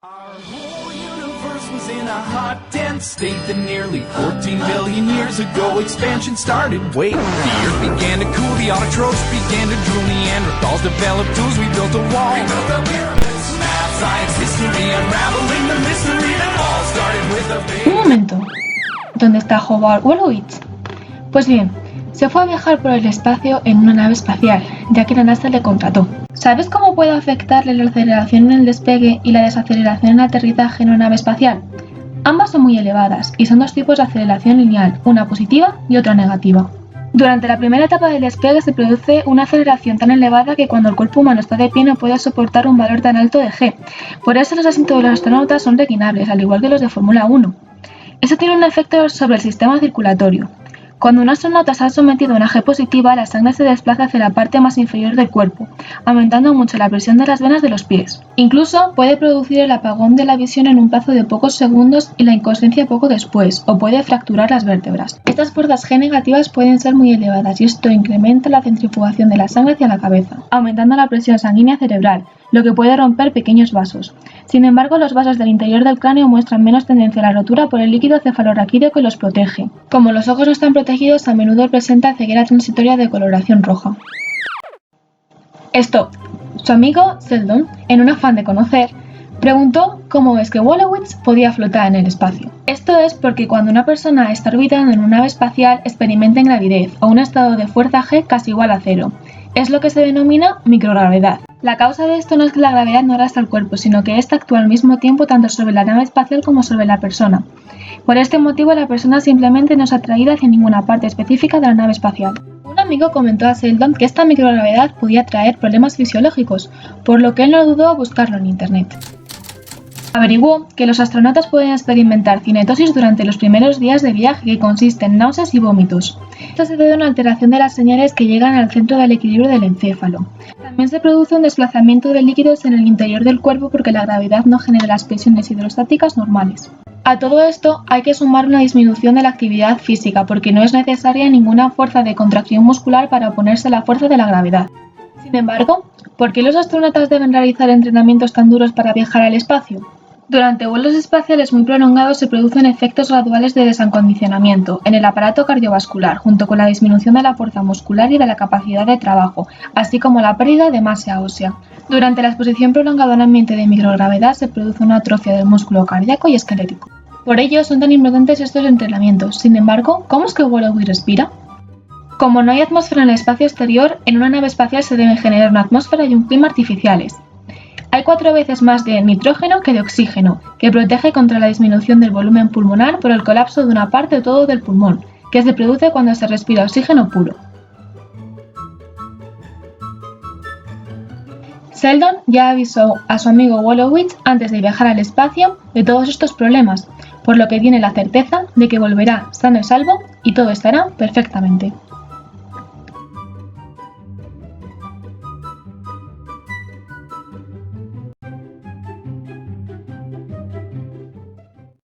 Our whole universe was in a hot, dense state that nearly 14 billion years ago expansion started. Wait, the earth began to cool, the autotrophs began to drool, Neanderthals developed tools, we built a wall. We built the pyramids. Math, science, history, unraveling the mystery that all started with a big... Un momento, ¿dónde está Howard Wolowitz? Pues bien, se fue a viajar por el espacio en una nave espacial, ya que la NASA le contrató. ¿Sabes cómo puede afectarle la aceleración en el despegue y la desaceleración en el aterrizaje en una nave espacial? Ambas son muy elevadas y son dos tipos de aceleración lineal, una positiva y otra negativa. Durante la primera etapa del despegue se produce una aceleración tan elevada que cuando el cuerpo humano está de pie no puede soportar un valor tan alto de g. Por eso los asientos de los astronautas son reclinables, al igual que los de Fórmula 1. Eso tiene un efecto sobre el sistema circulatorio. Cuando un astronauta está sometido a una G positiva, la sangre se desplaza hacia la parte más inferior del cuerpo, aumentando mucho la presión de las venas de los pies. Incluso puede producir el apagón de la visión en un plazo de pocos segundos y la inconsciencia poco después, o puede fracturar las vértebras. Estas fuerzas G negativas pueden ser muy elevadas y esto incrementa la centrifugación de la sangre hacia la cabeza, aumentando la presión sanguínea cerebral, lo que puede romper pequeños vasos. Sin embargo, los vasos del interior del cráneo muestran menos tendencia a la rotura por el líquido cefalorraquídeo que los protege. Como los ojos no están protegidos, a menudo presenta ceguera transitoria de coloración roja. Stop. Su amigo Sheldon, en un afán de conocer, preguntó cómo es que Wolowitz podía flotar en el espacio. Esto es porque cuando una persona está orbitando en una nave espacial experimenta ingravidez o un estado de fuerza G casi igual a cero. Es lo que se denomina microgravedad. La causa de esto no es que la gravedad no arrastre al cuerpo, sino que ésta actúa al mismo tiempo tanto sobre la nave espacial como sobre la persona. Por este motivo, la persona simplemente no es atraída hacia ninguna parte específica de la nave espacial. Un amigo comentó a Sheldon que esta microgravedad podía traer problemas fisiológicos, por lo que él no dudó a buscarlo en internet. Averiguó que los astronautas pueden experimentar cinetosis durante los primeros días de viaje, que consiste en náuseas y vómitos. Esto se debe a una alteración de las señales que llegan al centro del equilibrio del encéfalo. También se produce un desplazamiento de líquidos en el interior del cuerpo porque la gravedad no genera las presiones hidrostáticas normales. A todo esto hay que sumar una disminución de la actividad física porque no es necesaria ninguna fuerza de contracción muscular para oponerse a la fuerza de la gravedad. Sin embargo, ¿por qué los astronautas deben realizar entrenamientos tan duros para viajar al espacio? Durante vuelos espaciales muy prolongados se producen efectos graduales de desacondicionamiento en el aparato cardiovascular, junto con la disminución de la fuerza muscular y de la capacidad de trabajo, así como la pérdida de masa ósea. Durante la exposición prolongada a un ambiente de microgravedad se produce una atrofia del músculo cardíaco y esquelético. Por ello son tan importantes estos entrenamientos. Sin embargo, ¿cómo es que Wolowitz respira? Como no hay atmósfera en el espacio exterior, en una nave espacial se deben generar una atmósfera y un clima artificiales. Hay 4 veces más de nitrógeno que de oxígeno, que protege contra la disminución del volumen pulmonar por el colapso de una parte o todo del pulmón, que se produce cuando se respira oxígeno puro. Sheldon ya avisó a su amigo Wolowitz antes de viajar al espacio de todos estos problemas, por lo que tiene la certeza de que volverá sano y salvo y todo estará perfectamente.